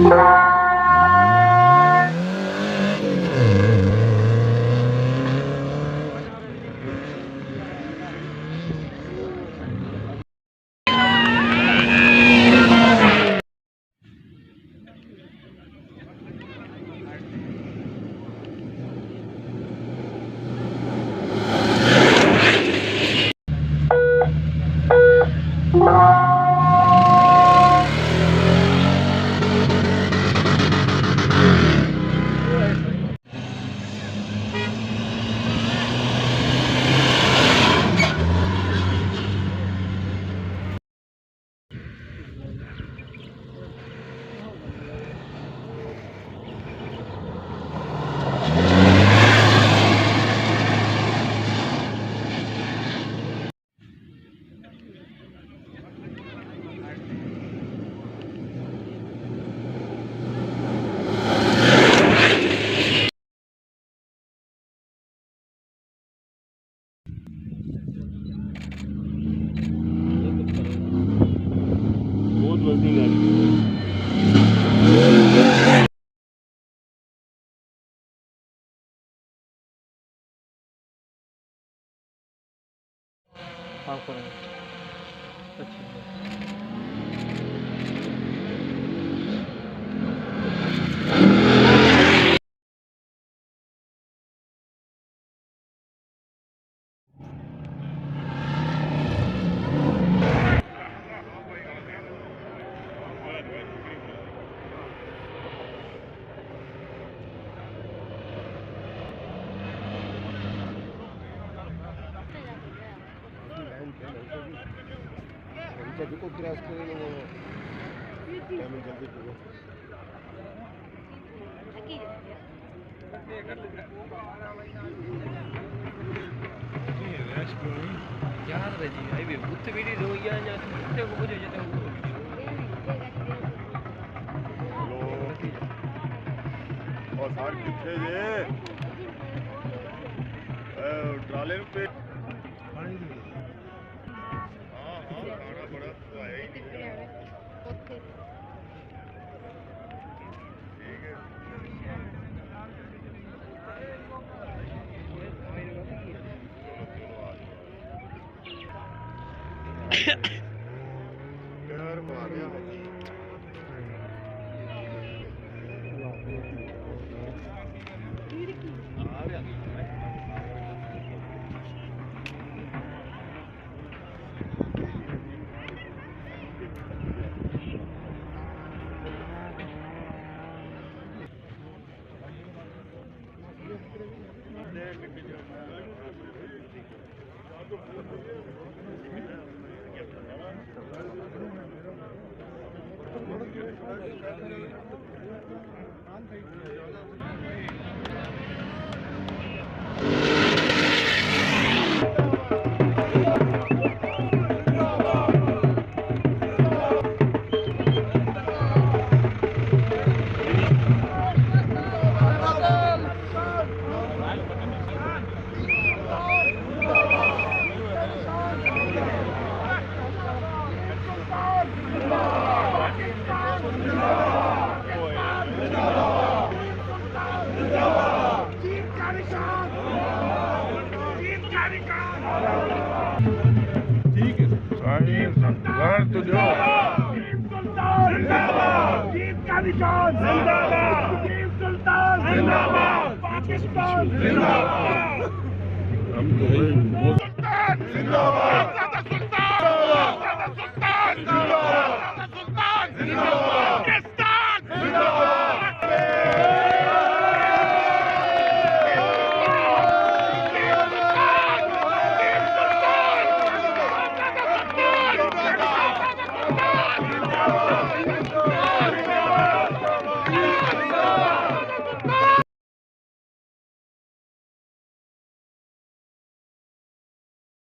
बहुत वजनी गाड़ी हाँ करें अच्छा को क्रॉस करेंगे वो टाइम जल्दी पूरा यार जी हाईवे उत्ते भी नहीं रोइया या उत्ते को मुझे जाते हैं हेलो और सार किथे जे ट्राले पे पानी यार मारिया ठीक है घर तो जो जीत का निशान जिंदाबाद सुल्तान जिंदाबाद पाकिस्तान जिंदाबाद हम तो जिंदाबाद